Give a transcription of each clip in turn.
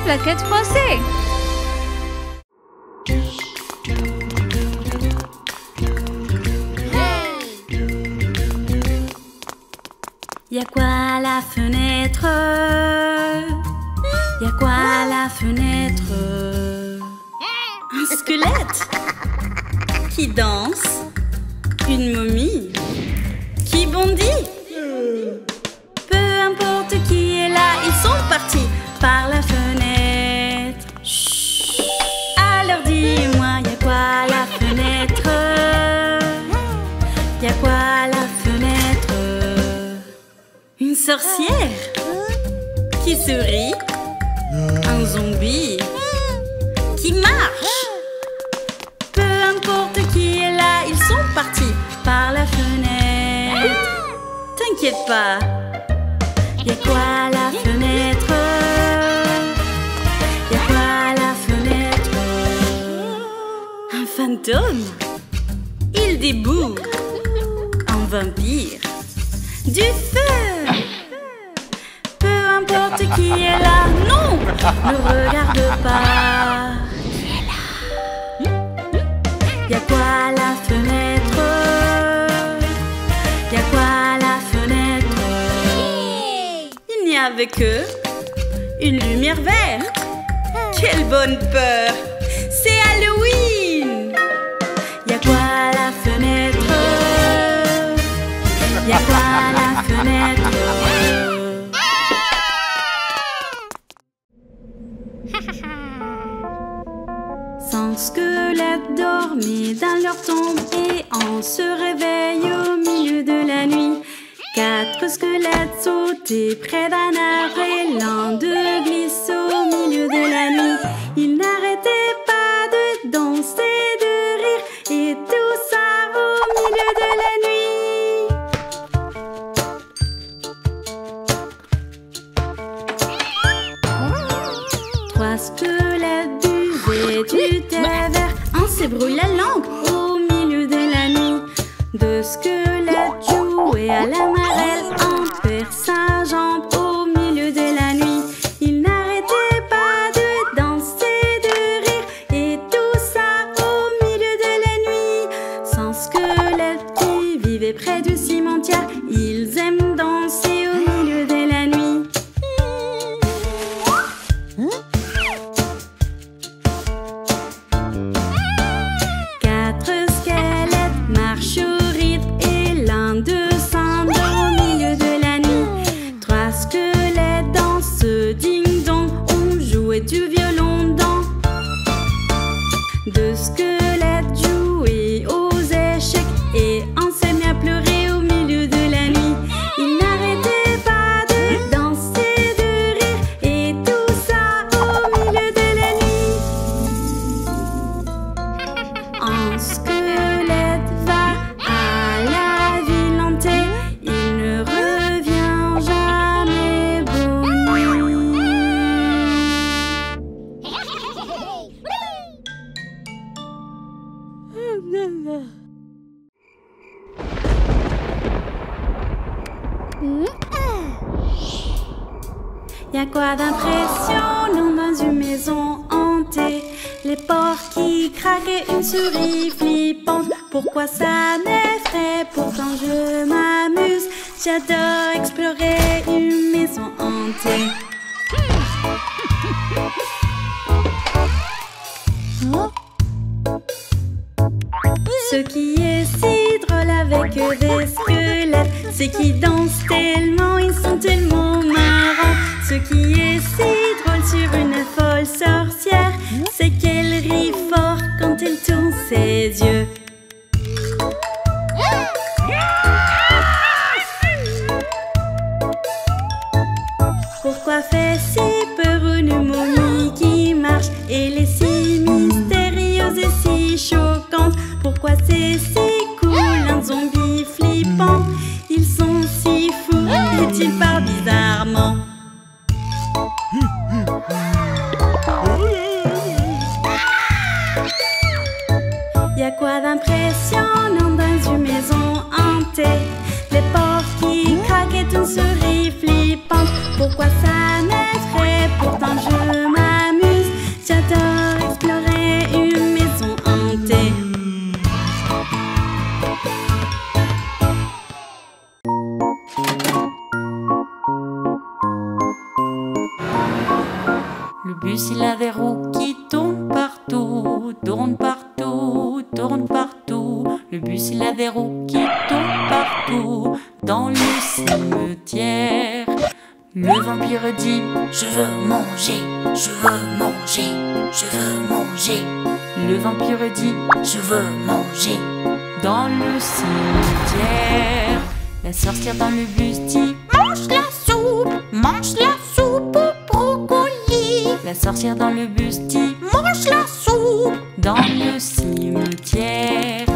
plaquettes froissées. Y'a quoi à la fenêtre? Y'a quoi à la fenêtre? Un squelette qui danse, une momie qui bondit. Peu importe qui est là, ils sont partis par la fenêtre. Chut. Alors dis-moi, y'a quoi à la fenêtre? Y'a quoi à la fenêtre? Une sorcière qui sourit, un zombie qui marche. Peu importe qui est là, ils sont partis par la fenêtre. T'inquiète pas, y'a quoi à la fenêtre? Y'a quoi à la fenêtre? Un fantôme, il déboule, un vampire, du feu. Peu importe qui est là, non, ne regarde pas. Y'a quoi à la fenêtre? Y'a quoi à la fenêtre? Il n'y avait que une lumière verte. Quelle bonne peur! C'est Halloween! Y'a quoi à la fenêtre? Y'a quoi à la fenêtre? Sans squelette dormait dans leur tombe et on se réveille au milieu de la nuit. 4 squelettes sautaient près d'un arbre et l'un d'eux glisse au milieu de la nuit. Ils n'arrêtaient pas de danser, de rire et tout ça au milieu de la nuit. 3 squelettes buvaient du thé vert. Un s'ébrouille la langue au milieu de la nuit. 2 squelettes jouaient à la marelle. Un perd sa jambe au milieu de la nuit. Ils n'arrêtaient pas de danser, de rire et tout ça au milieu de la nuit. 100 squelettes qui vivaient près du cimetière. Ils aiment danser au milieu de la nuit. 4 squelettes marchent au rythme et l'un d'eux s'endort au milieu de la nuit. 3 squelettes dansent ding-dong, on jouait du violon dans. 2 squelettes jouaient aux échecs et un s'est mis à pleurer au milieu de la nuit. Ils n'arrêtaient pas de danser, de rire et tout ça au milieu de la nuit. Un squelette va à la ville hantée, il ne revient jamais. Bonne nuit. Y'a quoi d'impressionnant dans une maison hantée? Les portes qui craquent et une souris flippante. Pourquoi ça m'effraie? Pourtant je m'amuse. J'adore explorer une maison hantée. Ce qui est si drôle avec des squelettes, c'est qu'ils dansent tellement, ils sont tellement marrants. Ce qui est si drôle sur une folle sorcière, c'est qu'elle rit fort quand elle tourne ses yeux. Pourquoi fait si peur une momie qui marche? Elle est si mystérieuse et si choquante. Pourquoi c'est si cool un zombie flippant? Ils sont si fous et ils parlent bizarrement. Y'a quoi d'impressionnant dans une maison hantée? Les portes qui craquent et une souris flippante. Pourquoi ça m'effraie? Pourtant je m'amuse. bus il a des roues qui tournent partout, tournent partout, tournent partout. Le bus il a des roues qui tournent partout dans le cimetière. Le vampire dit: je veux manger, je veux manger, je veux manger. Le vampire dit: je veux manger dans le cimetière. La sorcière dans le bus dit: mange la soupe au brocoli. La sorcière dans le bus dit: mange la soupe dans le cimetière.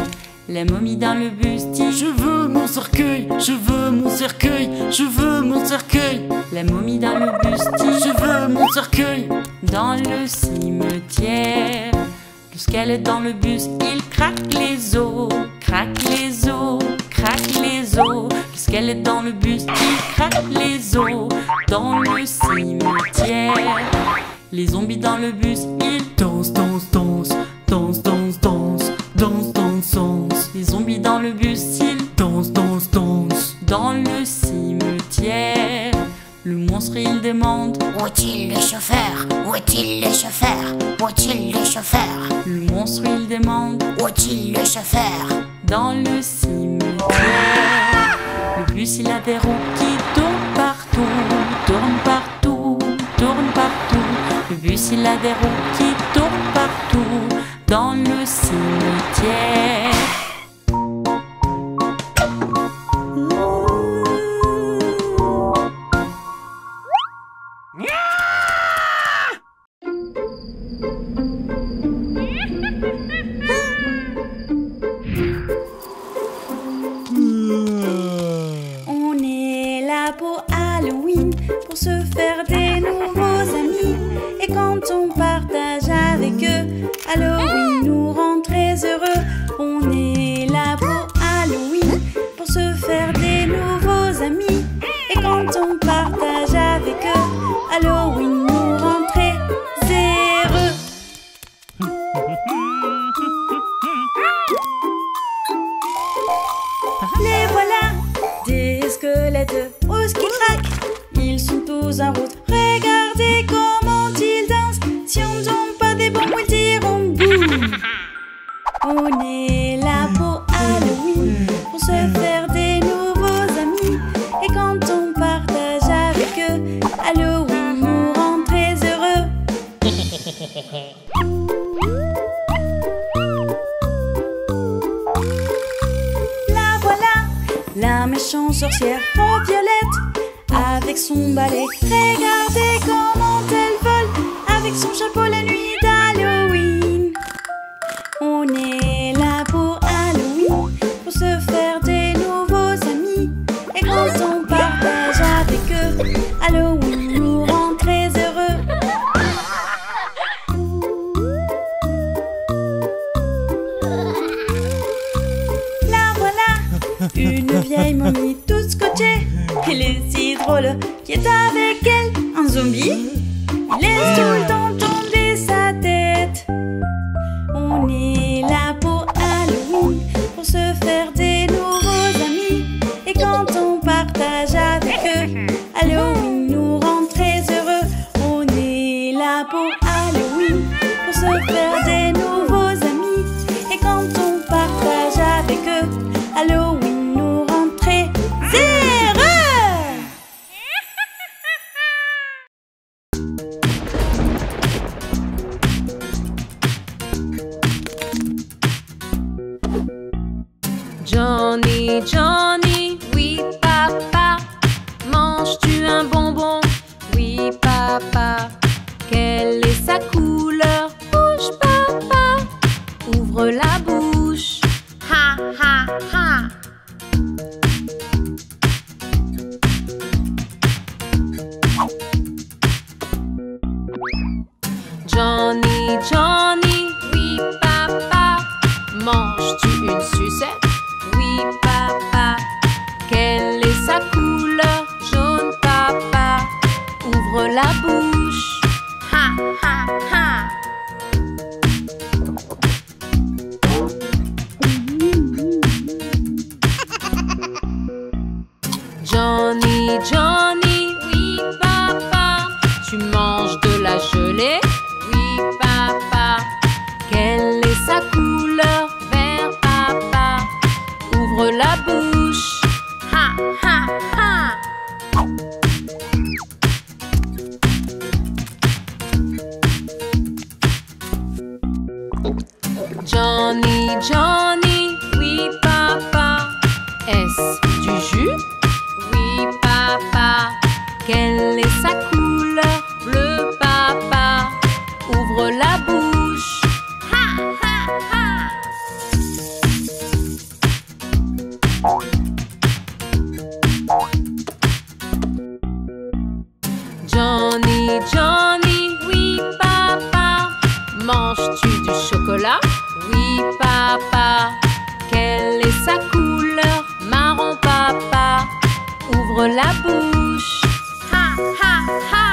La momie dans le bus dit: je veux mon cercueil, je veux mon cercueil, je veux mon cercueil. La momie dans le bus dit: je veux mon cercueil dans le cimetière. Le squelette dans le bus, il craque les os, craque les os, craque les os. Le squelette dans le bus, il craque les os dans le cimetière. Les zombies dans le bus, ils dansent, dansent, dansent, dansent, dansent, dansent, dansent, dansent, dansent. Les zombies dans le bus, ils dansent, dansent, dansent dans le cimetière. Le monstre, il demande: où est-il le chauffeur? Où est-il le chauffeur? Où est-il le chauffeur? Le monstre, il demande: où est-il le chauffeur? Dans le cimetière. Le bus, il a des roues qui tournent partout, tournent partout, tournent partout. Le bus, il a des roues qui tournent partout dans le cimetière. On est là pour Halloween, pour se faire des nouveaux amis. Et quand on partage avec eux, Halloween nous rend très heureux. On est là pour Halloween, pour se faire des nouveaux amis. Et quand on partage avec eux, Halloween nous rend très heureux. Les voilà, des squelettes roses qui craquent. Ils sont tous en route, regardez comment ils dansent. Si on ne tombe pas des bombes, ils diront boum. On est là pour Halloween, pour se faire des nouveaux amis. Et quand on partage avec eux, Halloween nous rend très heureux. La voilà, la méchante sorcière en violette, avec son balai. Regardez comment elle vole, avec son chapeau la nuit d'Halloween. On est là pour Halloween, pour se faire des nouveaux amis. Et quand on partage avec eux, Halloween nous rend très heureux. La voilà, une vieille momie toute scotchée. Elle est si drôle, qui est avec elle un zombie. Il laisse tout le temps tomber sa tête. On est là pour Halloween, pour se faire des nouveaux amis. Et quand on partage avec eux, Halloween nous rend très heureux. On est là pour Halloween, pour se faire des nouveaux amis. Et quand on partage avec eux, Halloween nous rend très heureux. Johnny, Johnny, oui papa, manges-tu un bonbon? Oui papa. Quelle est sa couleur? Rouge papa. Ouvre la bouche. Ha ha ha. Johnny, Johnny, oui papa, manges-tu une sucette? Oui papa. Quelle est sa couleur? Jaune papa. Ouvre la bouche. Ha ha ha. Johnny, Johnny, oui papa, tu manges de la gelée? Johnny, Johnny, oui papa. Manges-tu du chocolat? Oui papa. Quelle est sa couleur? Marron papa. Ouvre la bouche. Ha ha ha.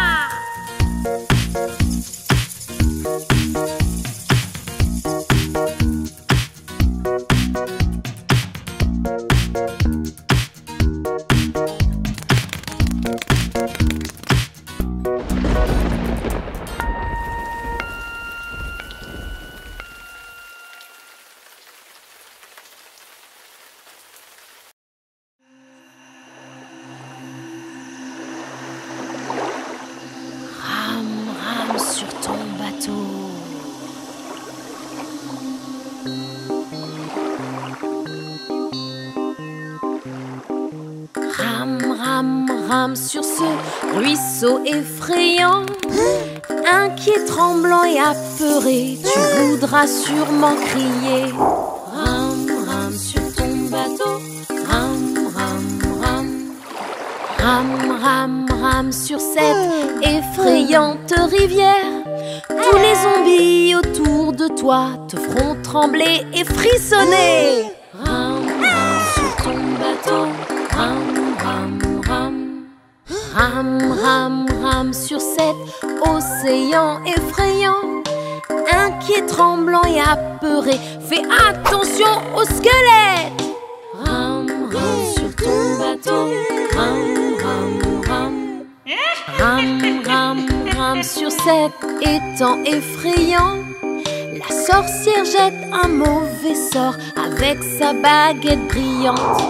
Sur ton bateau. Rame, rame, rame sur ce ruisseau effrayant. Inquiet, tremblant et apeuré, tu voudras sûrement crier. Rame, rame sur ton bateau. Rame, rame, rame. Rame, rame, rame sur cette effrayante rivière. Tous les zombies autour de toi te feront trembler et frissonner. Rame, rame sur ton bateau. Rame, rame, rame. Rame, rame, rame sur cet océan effrayant. Inquiet, tremblant et apeuré, fais attention aux squelettes. Rame, rame sur ton bateau. Rame, rame, rame. Rame, rame, rame sur cet étang effrayant. La sorcière jette un mauvais sort avec sa baguette brillante.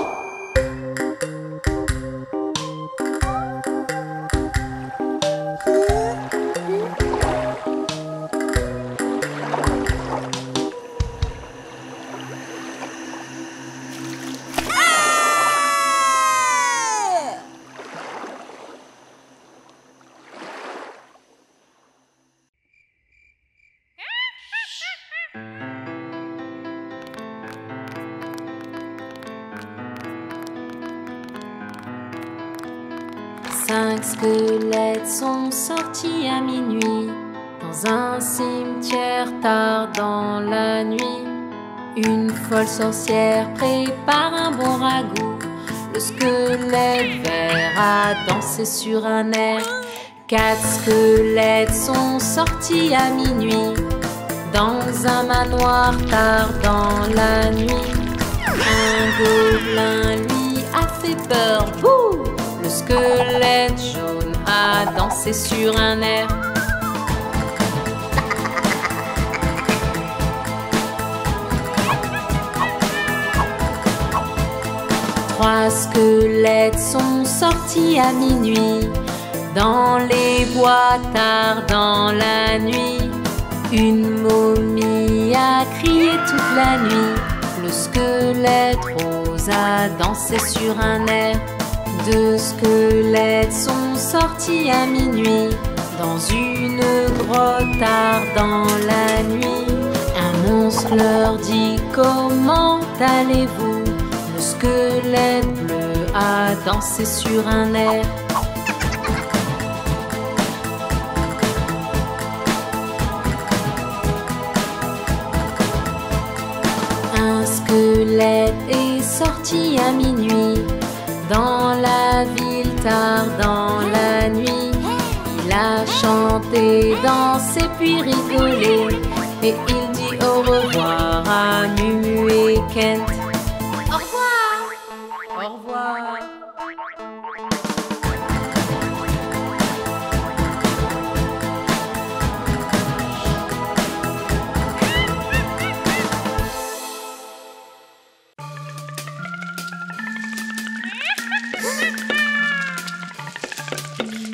Cinq squelettes sont sortis à minuit dans un cimetière tard dans la nuit. Une folle sorcière prépare un bon ragoût. Le squelette vert a dansé sur un air. Quatre squelettes sont sortis à minuit dans un manoir tard dans la nuit. Un gobelin lui a fait peur, bouh! Le squelette jaune a dansé sur un air. Trois squelettes sont sortis à minuit dans les bois tard dans la nuit. Une momie a crié toute la nuit. Le squelette rose a dansé sur un air. Deux squelettes sont sortis à minuit dans une grotte tard dans la nuit. Un monstre leur dit: comment allez-vous? Le squelette bleu a dansé sur un air. Un squelette est sorti à minuit dans la ville tard dans la nuit. Il a chanté, dansé puis rigolé, et il dit au revoir à Mumu et Kent. Au revoir! Au revoir!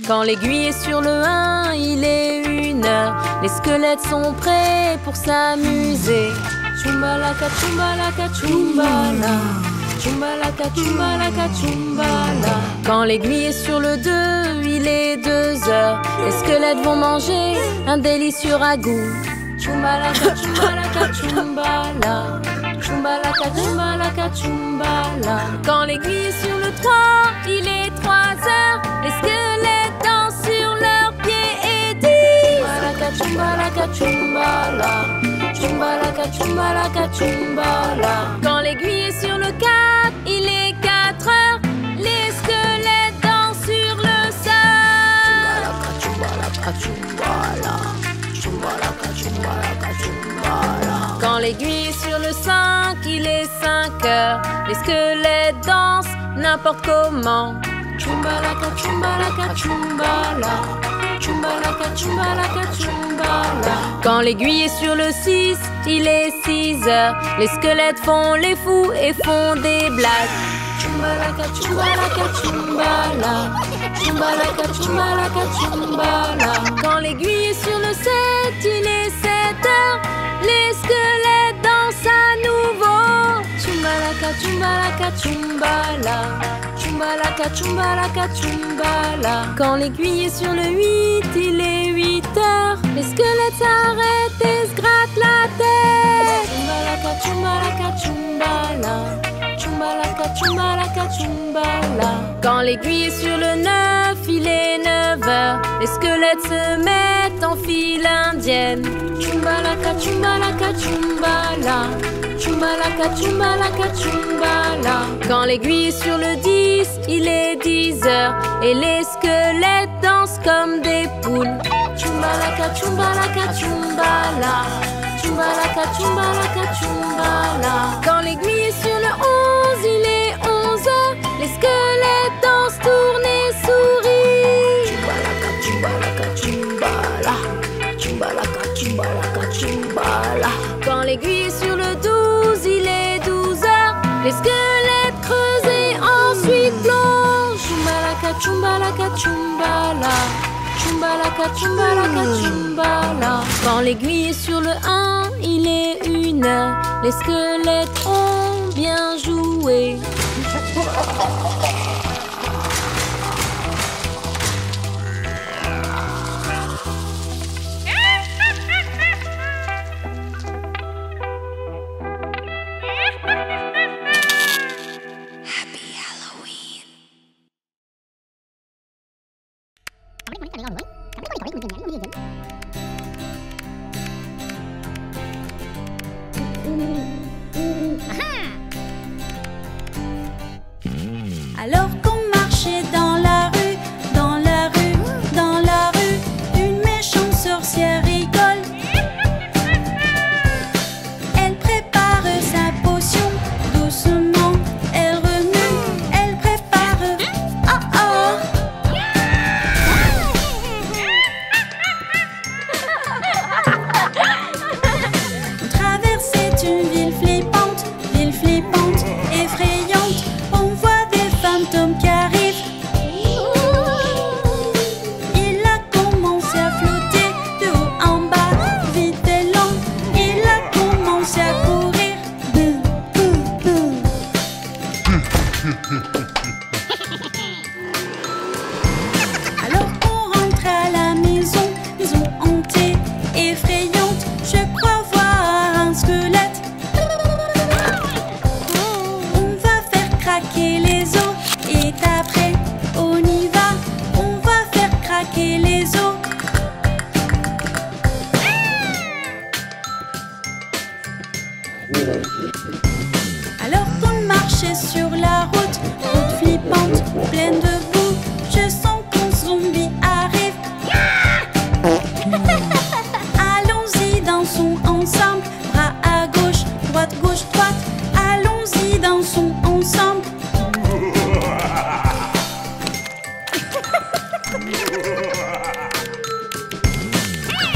Quand l'aiguille est sur le 1, il est 1h. Les squelettes sont prêts pour s'amuser. Chumbalaka, chumbalaka, chumbala. Chumbalaka, chumbalaka, chumbala. Quand l'aiguille est sur le 2, il est 2h. Les squelettes vont manger un délicieux ragoût. Chumbalaka, chumbalaka, chumbala. Chumbalaka, chumbalaka, chumbala. Quand l'aiguille est sur le 3, il est chumbala, chumbalaka, chumbalaka, chumbala. Quand l'aiguille est sur le 4, il est 4 heures. Les squelettes dansent sur le sol. Chumbalaka, chumbala, chumbalaka, chumbalaka, chumbala. Quand l'aiguille est sur le 5, il est 5 heures. Les squelettes dansent n'importe comment. Chumbalaka, chumbalaka, chumbala. Chumbalaka, chumbalaka, chumbala. Quand l'aiguille est sur le 6, il est 6 heures. Les squelettes font les fous et font des blagues. Chumbalaka, chumbalaka, chumbala. Chumbalaka, chumbalaka, chumbala. Quand l'aiguille est sur le 7, il est 7 heures. Les squelettes dansent à nouveau. Chumbalaka, chumbalaka, chumbala. Chumbalaka, chumbalaka, chumbala. Quand l'aiguille est sur le 8, il est 8 heures. Les squelettes s'arrêtent et se grattent la tête. Chumbalaka, chumbalaka, chumbala. Chumbalaka, chumbalaka, chumbala. Quand l'aiguille est sur le 9, il est 9 heures. Les squelettes se mettent en file indienne. Chumbalaka, chumbalaka, chumbala. Chumbalaka, chumbalaka, chumbala. Quand l'aiguille est sur le 10, il est 10 heures. Et les squelettes dansent comme des poules. Chumbalaka, chumbalaka, chumbala. Chumbalaka, chumbalaka, chumbala. Quand l'aiguille est sur le 11, il est 11 heures. Les squelettes dansent, tournent et sourient. Chumbalaka, chumbalaka, chumbala. Chumbalaka, chumbalaka, chumbala. Quand l'aiguille est sur le 12, il est 12 heures. Les squelettes creusent et ensuite plongent. Chumbalaka, chumbalaka, chumbala. Chumbalaka, chumbalaka, chumbala. Quand l'aiguille est sur le 1, il est 1 heure. Les squelettes ont bien joué. Alors qu'on marchait dans la rue, dans la rue, dans la rue, une méchante sorcière rigole. Elle prépare sa potion, doucement, elle remue, elle prépare. Oh oh! On traversait une ville flippante, effrayante. On voit des fantômes qui arrivent. Il a commencé à flotter de haut en bas, vite et lent. Il a commencé à courir. Bou, bou, bou. Alors on rentre à la maison hantée, effrayante. Je crois voir un squelette. On va faire craquer les os. Et après, on y va. On va faire craquer les os. Alors qu'on marchait sur la route flippante, pleine de boue, je sens qu'un zombie arrive. Allons-y, dansons ensemble, bras à gauche, droite, droite. Allons-y, dansons ensemble.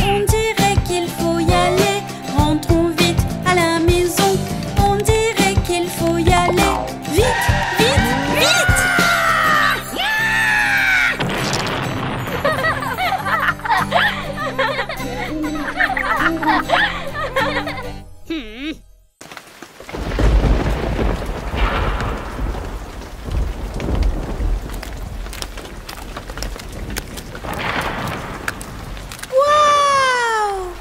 On dirait qu'il faut y aller, rentrons vite à la maison. On dirait qu'il faut y aller, vite, vite, vite. Waouh!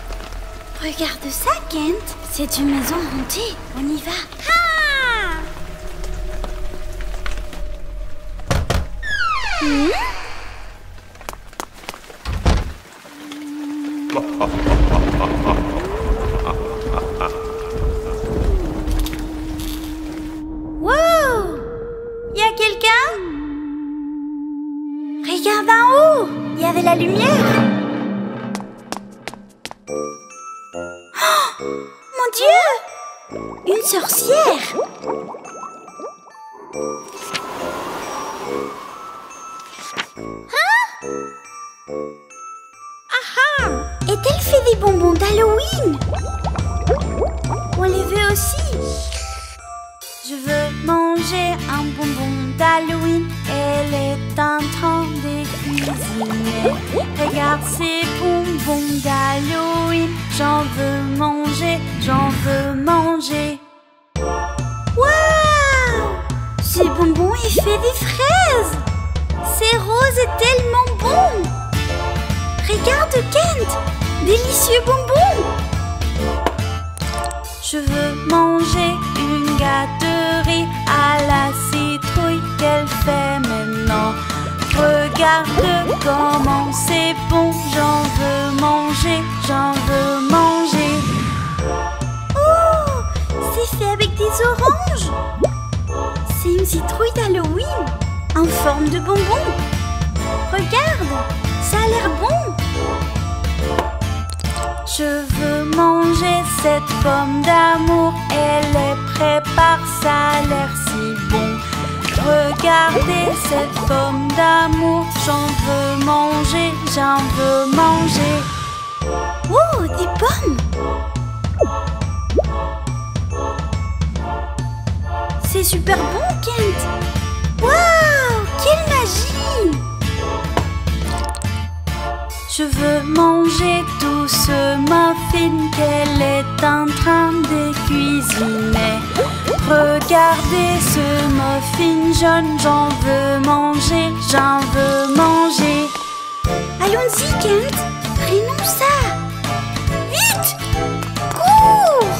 Regarde ça, Kent. C'est une maison hantée. On y va. Ah! la lumière. Oh, mon Dieu! Une sorcière! Hein? Ah! Et elle fait des bonbons d'Halloween! On les veut aussi! Je veux manger un bonbon d'Halloween. Elle est en train de cuisiner. Regarde ces bonbons d'Halloween. J'en veux manger, j'en veux manger. Waouh! Ces bonbons, il fait des fraises. C'est rose et tellement bon. Regarde Kent, délicieux bonbons. Je veux manger une gâterie à la citrouille qu'elle fait maintenant. Regarde comment c'est bon, j'en veux manger, j'en veux manger. Oh, c'est fait avec des oranges. C'est une citrouille d'Halloween en forme de bonbon. Regarde, ça a l'air bon. Je veux manger cette pomme d'amour. Elle est prépare, ça a l'air si bon. Regardez cette pomme d'amour. J'en veux manger, j'en veux manger. Oh, des pommes! C'est super bon, Kent! Waouh, quelle magie! Je veux manger tout ce muffin qu'elle est en train de cuisiner. Regardez ce muffin jaune, j'en veux manger, j'en veux manger. Allons-y, Kent, prenons ça. Vite, cours.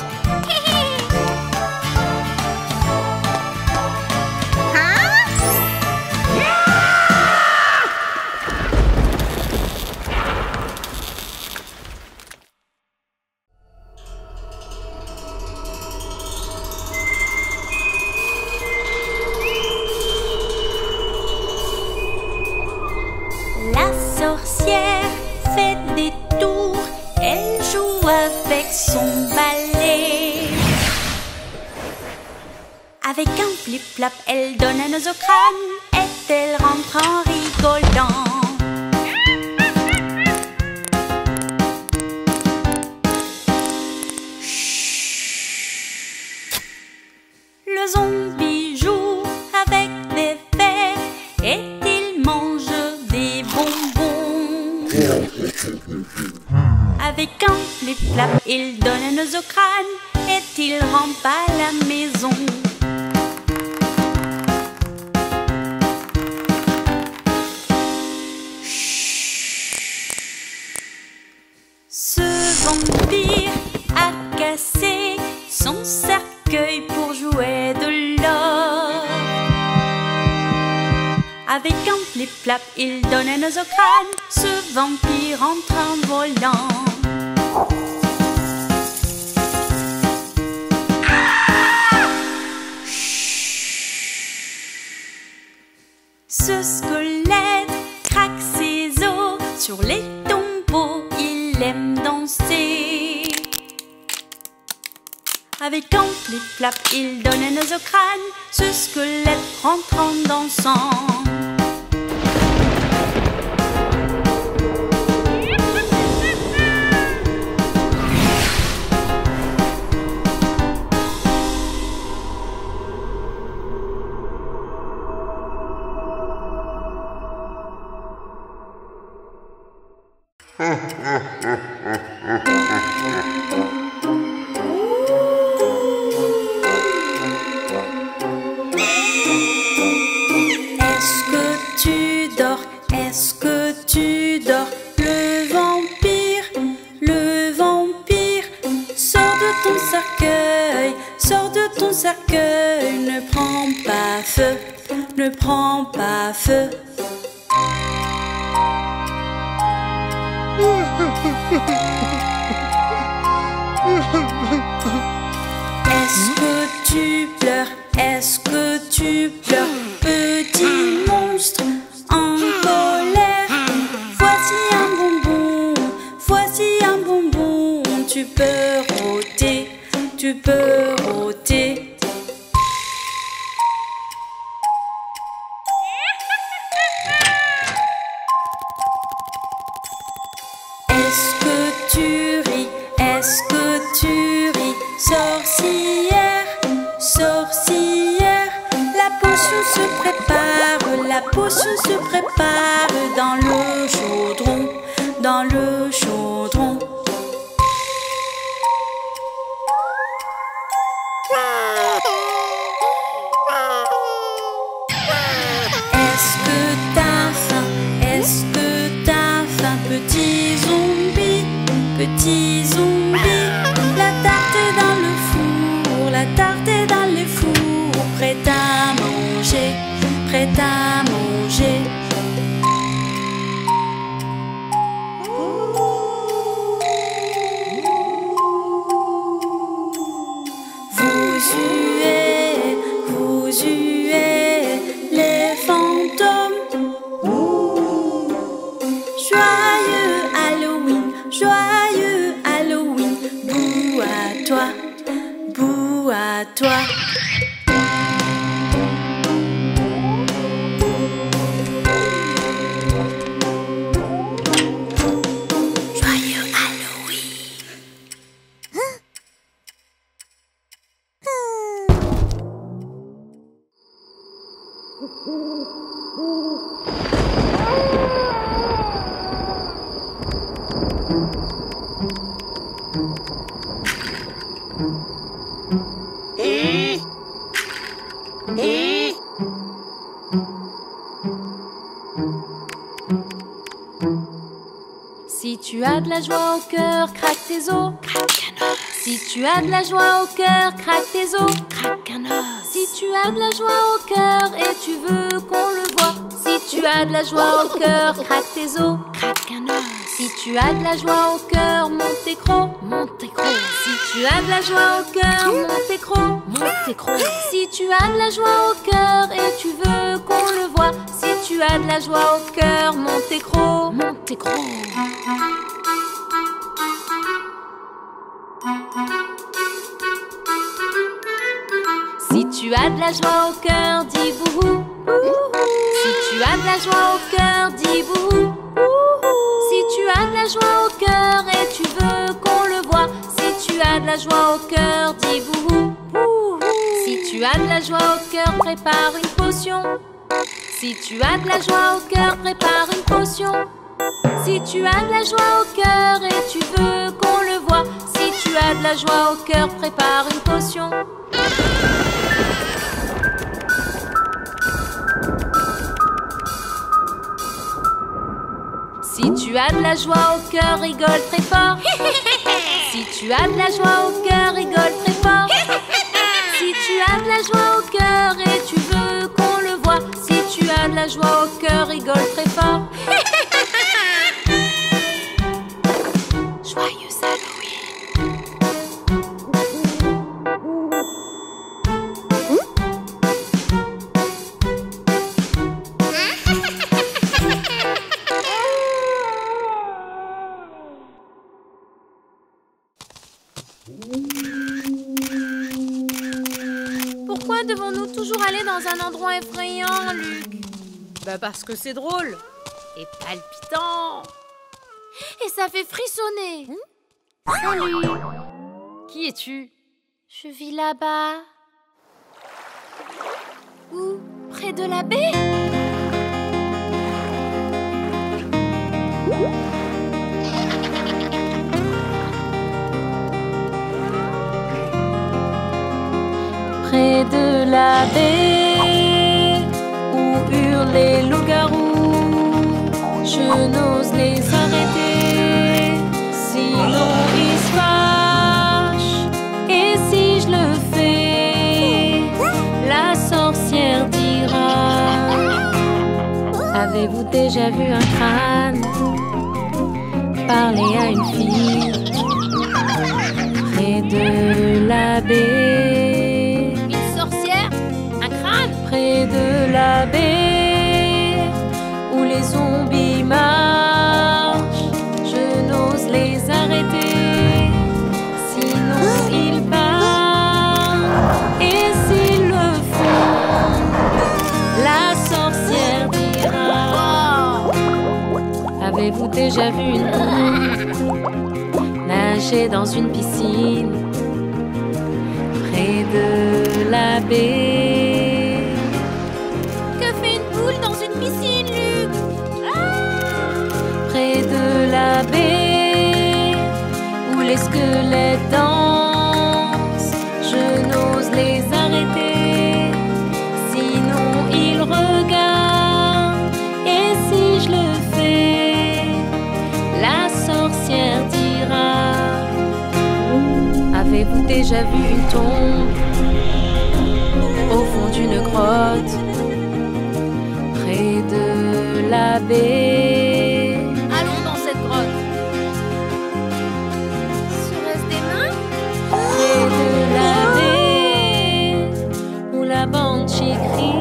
Avec un flip-flap, elle donne un os au crâne et elle rentre en rigolant. Le zombie joue avec des verres et il mange des bonbons. Avec un flip-flap, il donne un os au crâne et il rentre à la maison. Ce vampire a cassé son cercueil pour jouer de l'or. Avec un flip-flap, il donne un os au crâne. Ce vampire entre en volant. Ce squelette craque ses os sur les tombeaux. Il aime danser. Avec un flip-flap, il donne un os au crâne. Ce squelette rentre en dansant. Est-ce que tu dors? Est-ce que tu dors? Le vampire, sors de ton cercueil, sors de ton cercueil. Ne prends pas feu, ne prends pas feu. Est-ce que tu pleures? Est-ce que tu pleures? Petit monstre en colère, voici tu peux rôter. Est-ce que tu ris? Est-ce que tu ris? Sorcière, sorcière, la potion se prépare, la potion se prépare dans le chaudron, dans le chaudron. Est-ce que t'as faim? Est-ce que t'as faim, petit zombie, petit zombie? La tarte est dans le four, la tarte est dans les fours, prête à manger, prête à manger. Vous huez les fantômes. Joyeux Halloween, joyeux Halloween. Bouh à toi, bouh à toi. Joyeux Halloween. Si tu as de la joie au cœur, craque tes os, craque un os. Si tu as de la joie au cœur, craque tes os, craque un os. Si tu as de la joie au cœur et tu veux qu'on le voie. Si tu as de la joie au cœur, craque tes os, craque un os. Si tu as de la joie au cœur, monte tes crocs, monte tes crocs. Si tu as de la joie au cœur, monte tes crocs, monte tes crocs. Si tu as de la joie au cœur et tu veux qu'on le voie. Si tu as de la joie au cœur, monte tes crocs, monte tes crocs. Si tu as de la joie au cœur, dis bouhou. Si tu as de la joie au cœur, dis bouhou. Si tu as de la joie au cœur et tu veux qu'on le voie. Si tu as de la joie au cœur, dis bouhou. Si tu as de la joie au cœur, prépare une potion. Si tu as de la joie au cœur, prépare une potion. Si tu as de la joie au cœur et tu veux qu'on le voie. Si tu as de la joie au cœur, prépare une potion. Si tu as de la joie au cœur, rigole très fort. Si tu as de la joie au cœur, rigole très fort. Si tu as de la joie au cœur et tu veux qu'on le voie. Si tu as de la joie au cœur, rigole très fort. Joyeux Halloween. Pourquoi devons-nous toujours aller dans un endroit effrayant, Luc? Bah parce que c'est drôle et palpitant. Et ça fait frissonner. Salut. Qui es-tu? Je vis là-bas. Où? Près de la baie? Près de la baie où hurlent les loups-garous, je n'ose les arrêter, sinon ils se fâchent. Et si je le fais, la sorcière dira: avez-vous déjà vu un crâne parler à une fille près de la baie? Une sorcière? Un crâne? Près de la baie où les zombies marchent, je n'ose les arrêter, sinon ils partent. Avez-vous déjà vu une poule nager dans une piscine près de la baie? Que fait une poule dans une piscine, Luc? Près de la baie où les squelettes dansent, je n'ose les arrêter, sinon ils regardent. Et si je le fais, la sorcière dira: avez-vous déjà vu une tombe au fond d'une grotte près de la baie? Allons dans cette grotte. Serait-ce des mains? Près de la baie où la banshee crie,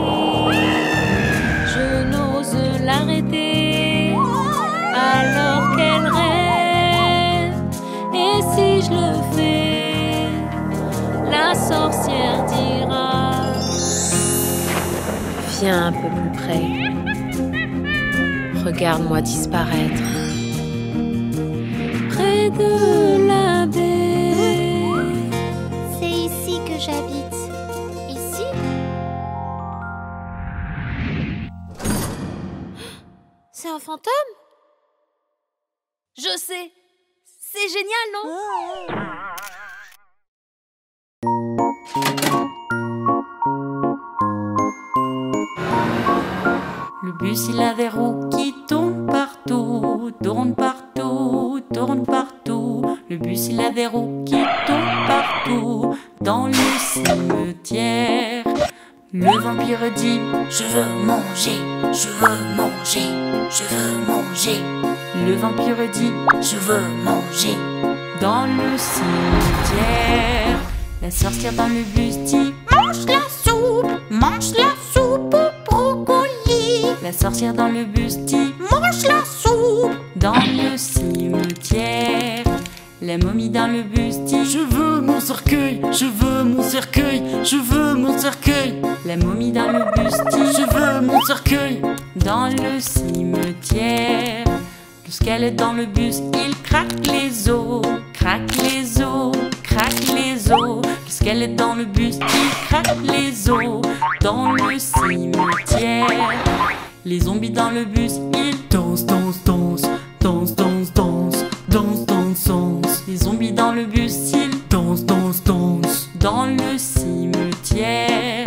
je n'ose l'arrêter alors qu'elle rêve. Et si je le fais, la sorcière dira: viens un peu plus près, regarde-moi disparaître près de la baie. C'est ici que j'habite. Ici? C'est un fantôme? Je sais. C'est génial, non? Le bus, il a des roues qui tournent partout, tournent partout, tournent partout. Le bus, il a des roues qui tournent partout dans le cimetière. Le vampire dit: je veux manger, je veux manger, je veux manger. Le vampire dit: je veux manger dans le cimetière. La sorcière dans le bus dit: mange la soupe au brocoli. La sorcière dans le bus dit: mange la soupe dans le cimetière. La momie dans le bus dit: je veux mon cercueil, je veux mon cercueil, je veux mon cercueil. La momie dans le bus dit: je veux mon cercueil dans le cimetière. Le squelette dans le bus, il craque les os, craque les os, craque les os. Le squelette dans le bus, il craque les os dans le cimetière. Les zombies dans le bus, ils dansent, dansent, dansent, dansent, dansent, dansent, dansent, dansent, dansent. Les zombies dans le bus, ils dansent, dansent, dansent dans le cimetière.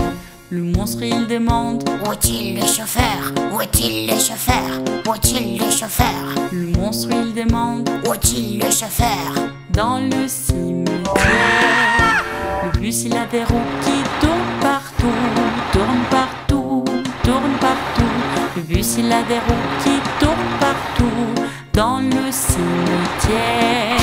Le monstre, il demande: où est-il le chauffeur? Où est-il le chauffeur? Où est-il le chauffeur? Le monstre, il demande: où est-il le chauffeur? Dans le cimetière. Le bus, il a des roues qui tournent partout, tournent partout, tournent partout. Le bus, il a des roues qui tournent partout dans le cimetière.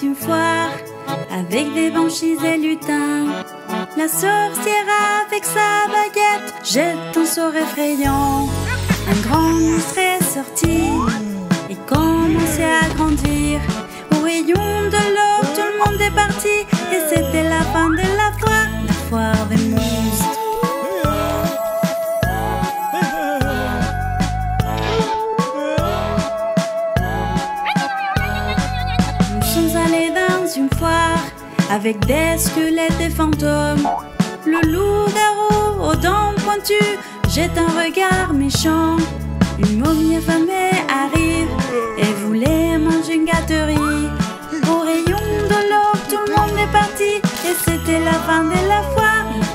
Une foire avec des banshees et lutins. La sorcière avec sa baguette jette un sort effrayant. Un grand monstre est sorti et commençait à grandir. Au rayon de l'aube, tout le monde est parti et c'était la fin de la foire des monstres. Une foire avec des squelettes et fantômes. Le loup-garou aux dents pointues jette un regard méchant. Une momie affamée arrive et voulait manger une gâterie. Au rayon de l'aube, tout le monde est parti et c'était la fin de la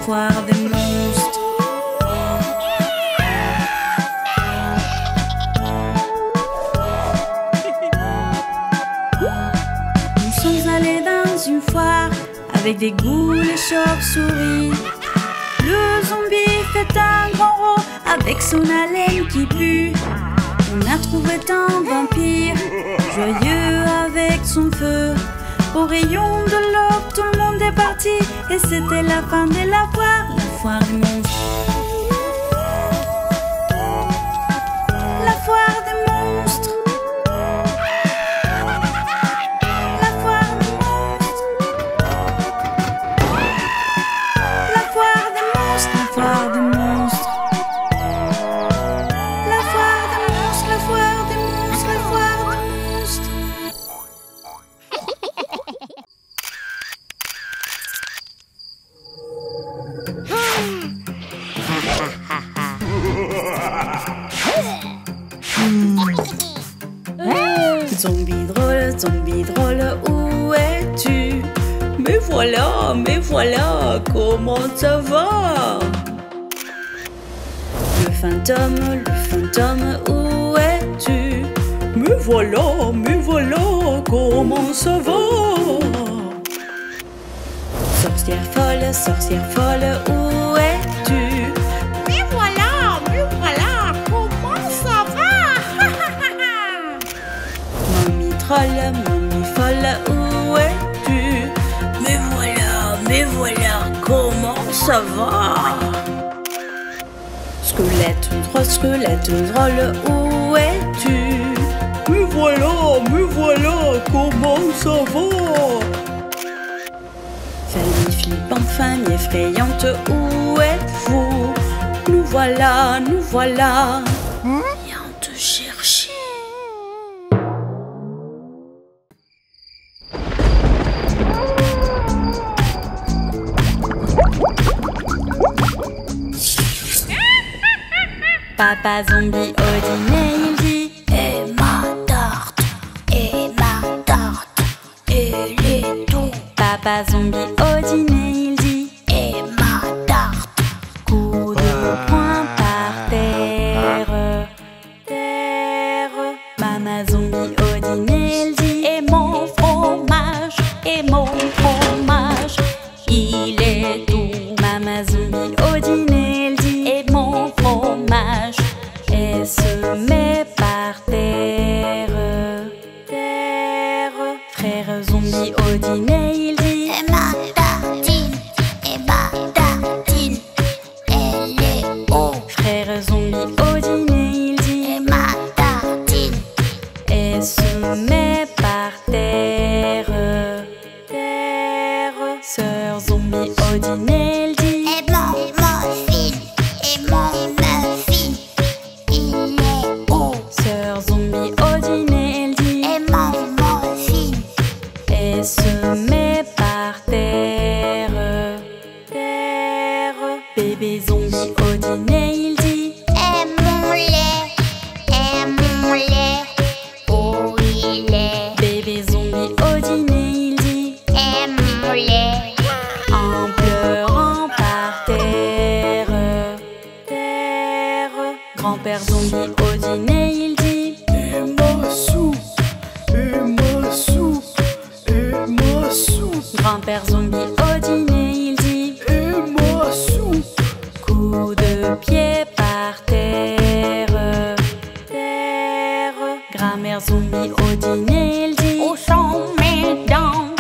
foire des monstres. avec des goules et chauves-souris. Le zombie fait un grand rot avec son haleine qui pue. On a trouvé un vampire joyeux avec son feu. Au rayon de l'aube, tout le monde est parti et c'était la fin de la foire des monstres. La foire des monstres. La foire des monstres. La foire des monstres. La foire des monstres. La foire des monstres. La foire des monstres. La foire des monstres. Zombie drôle, où es-tu? Mais voilà, comment ça va? Le fantôme, où es-tu? Mais voilà, comment ça va? Sorcière folle, où es-tu? Mais voilà, comment ça va? Momie folle, où es-tu? Mais voilà, comment ça va? Squelette drôle, où es-tu? Mais voilà, comment ça va? Famille flippante, famille effrayante, où êtes-vous? Nous voilà, viens te chercher. Papa zombie au dîner, il dit: et ma tarte, elle est tout. Papa zombie au dîner, il dit: et ma tarte. Coup de poing par terre. Maman zombie au dîner, il dit: et mon fromage, il est tout. Maman zombie au dîner, il dit: et mon fromage. Et se met par terre. Frère zombie au dîner, il dit: et ma tartine, elle est haut. Frère zombie au dîner, il dit: et ma tartine. Et se met par terre. Sœur zombie au dîner, il dit: et mon muffin, il est haut. Sœur zombie au dîner, elle dit: et mon muffin. Et se met par terre. Bébé zombie au dîner, il dit: et mon lait, où il est. Bébé zombie au dîner, il dit: et mon lait. En pleurant par terre. Grand-père zombie au dîner, il dit: et ma soupe. Grand-père zombie au dîner, il dit: et ma soupe. Coup de pied par terre. Grand-mère zombie au dîner, il dit: où sont mes dents?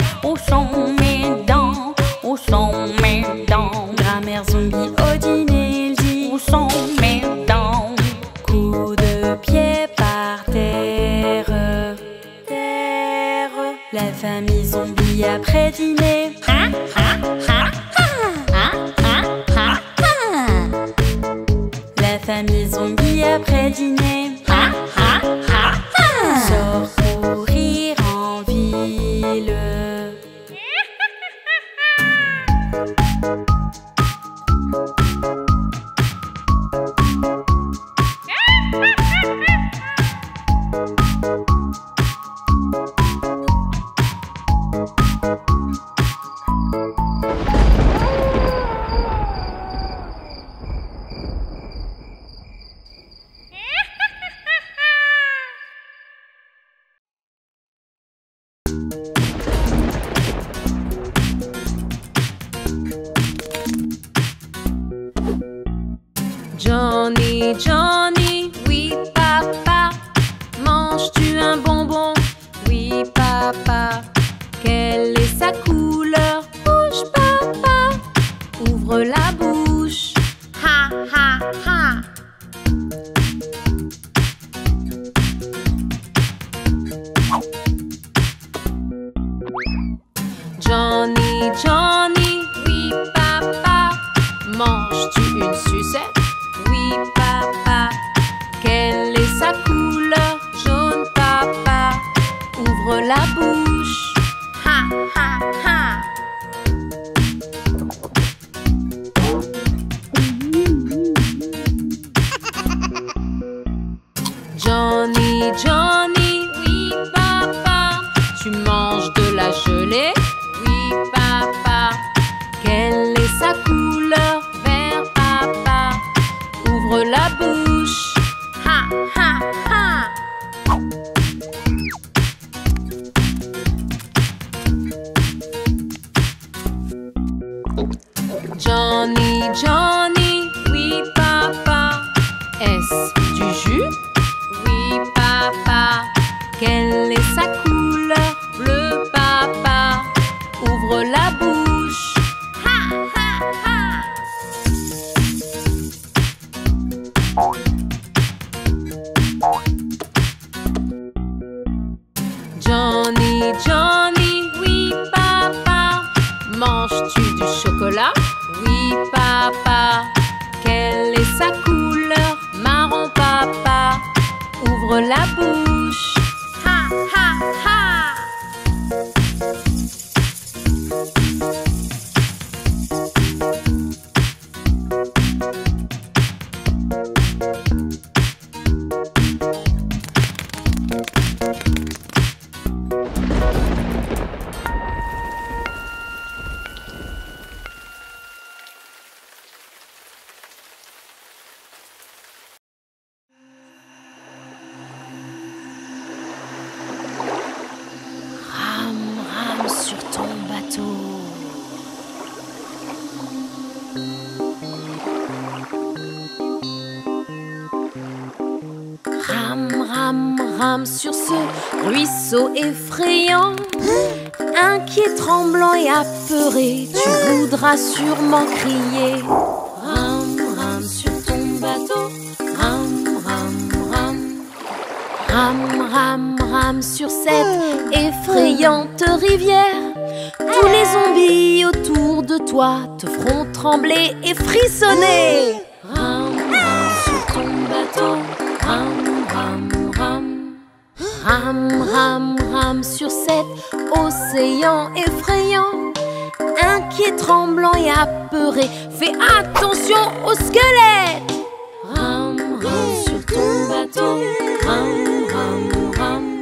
Grand-mère zombie au dîner, il dit: où sont mes dents? Coup de pied par terre. La famille zombie après dîner. La famille zombie après dîner. Sort courir en ville. Johnny, Johnny, oui papa. Tu manges de la gelée? Oui papa. Quelle est sa couleur? Vert papa. Ouvre la bouche. Ha ha ha. Johnny, Johnny, oui papa. Est-ce du jus? Oui papa. Quelle est sa couleur? Bleu papa. Ouvre la bouche. Ha ha ha. Johnny, Johnny, oui papa. Manges-tu du chocolat? Oui papa. Quelle est sa couleur? Marron papa. Ouvre la bouche. Ha ha ha. Sur ton bateau. Rame, rame, rame sur ce ruisseau effrayant. Inquiet, tremblant et apeuré, tu voudras sûrement crier. Rame, rame sur ton bateau. Rame, rame, rame. Rame, rame, rame sur cette effrayante rivière. Tous les zombies autour de toi te feront trembler et frissonner. Rame, rame sur ton bateau. Rame, rame, rame. Rame, rame, rame sur cet océan effrayant. Inquiet, tremblant et apeuré, fais attention aux squelettes. Rame, rame sur ton bateau. Rame, rame, rame.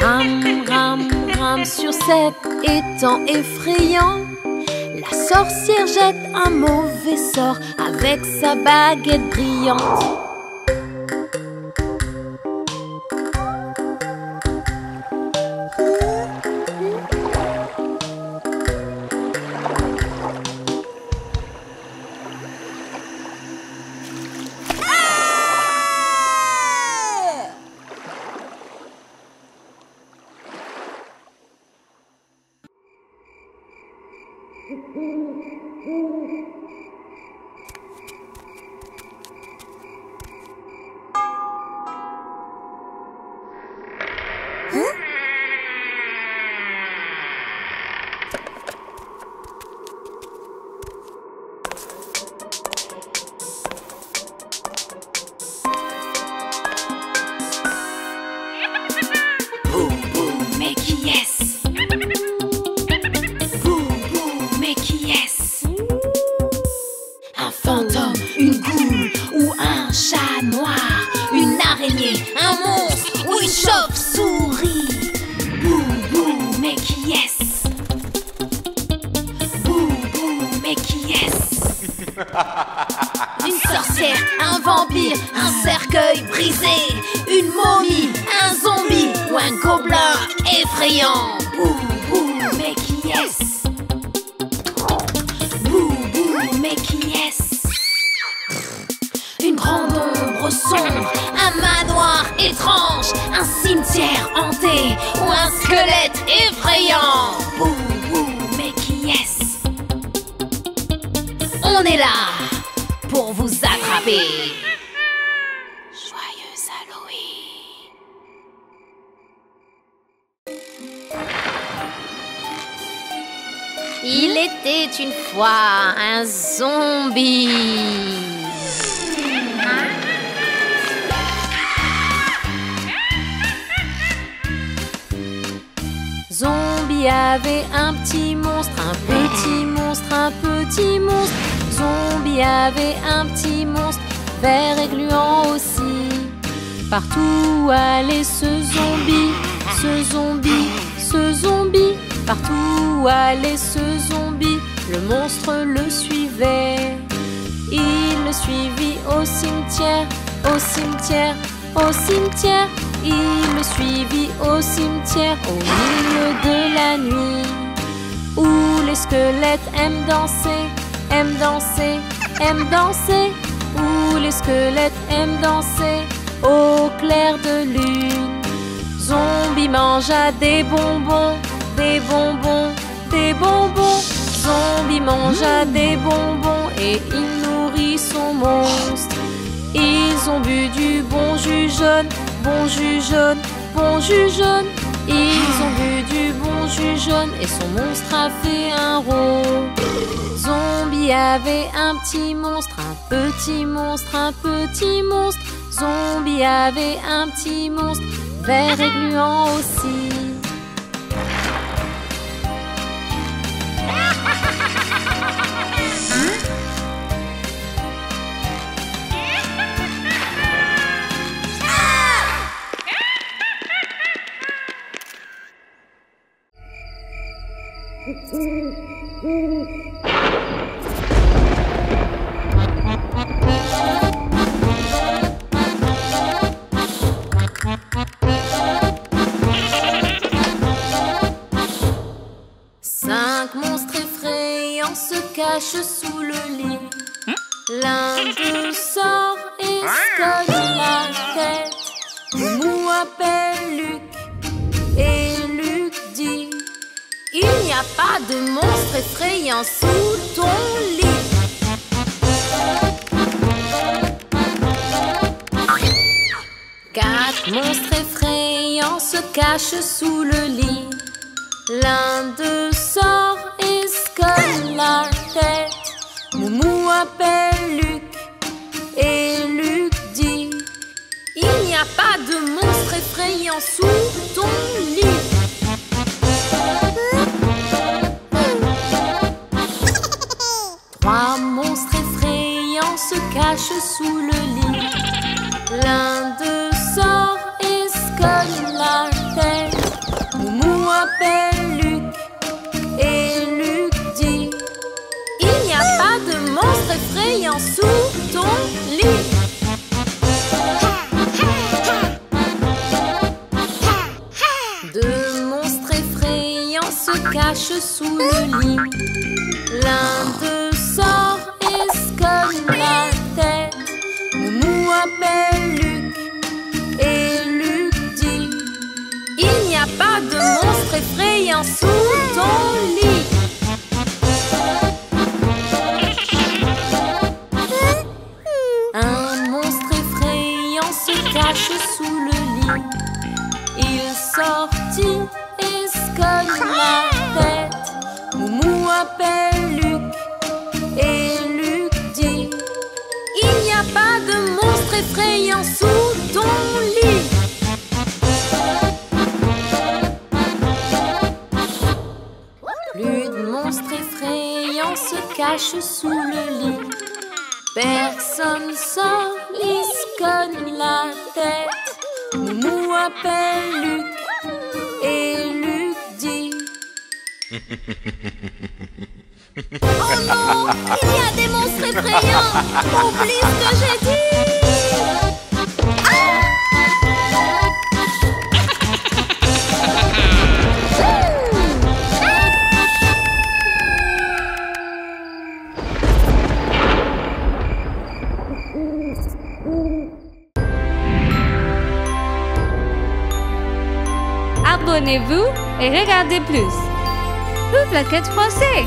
Rame, rame, rame sur cet étang effrayant. La sorcière jette un mauvais sort avec sa baguette brillante. Une sorcière, un vampire, un cercueil brisé, une momie, un zombie ou un gobelin effrayant. Bouh, bouh, mais qui est-ce? Bouh, bouh, mais qui est-ce? Une grande ombre sombre, un manoir étrange, un cimetière hanté ou un squelette effrayant. Bouh, bouh, mais qui est-ce? On est là pour vous attraper. Joyeux Halloween. Il était une fois un zombie. Zombie avait un petit monstre, un petit monstre, un petit monstre. Zombie avait un petit monstre, vert et gluant aussi. Partout où allait ce zombie, ce zombie, ce zombie. Partout où allait ce zombie, le monstre le suivait. Il le suivit au cimetière, au cimetière, au cimetière. Il le suivit au cimetière, au milieu de la nuit, où les squelettes aiment danser, aiment danser, aiment danser. Où les squelettes aiment danser au clair de lune. Zombie mangea des bonbons, des bonbons, des bonbons. Zombie mangea des bonbons et il nourrit son monstre. Ils ont bu du bon jus jaune, bon jus jaune, bon jus jaune. Ils ont bu du bon jus jaune et son monstre a fait un rond. Zombie avait un petit monstre, un petit monstre, un petit monstre. Zombie avait un petit monstre, vert et gluant aussi. Cinq monstres effrayants se cachent sous le lit. L'un d'eux sort et se cogne la tête. Moumou appelle Luc et Luc dit: il n'y a pas de monstre effrayant sous ton lit. Quatre monstres effrayants se cachent sous le lit. L'un d'eux sort et se cogne la tête. Moumou appelle Luc et Luc dit: il n'y a pas de monstre effrayant sous ton lit. Trois monstres effrayants se cachent sous le lit. L'un d'eux sort et se cogne la tête. Moumou appelle Luc et Luc dit: il n'y a pas de monstre effrayant sous ton lit. Deux monstres effrayants se cachent sous le lit. L'un d'eux sort et se cogne la tête. Moumou appelle Luc et Luc dit: il n'y a pas de monstre effrayant sous ton lit. Un monstre effrayant se cache sous le lit. Il sortit et se cogne la tête. Moumou appelle Luc et Luc dit: il n'y a pas de monstre effrayant sous ton lit. Plus de monstres effrayants se cachent sous le lit. Personne sort, il se cogne la tête. Moumou appelle Luc et Luc dit: oh non, il y a des monstres effrayants. Oublie ce que j'ai dit. Abonnez-vous et regardez plus. Toute la quête français.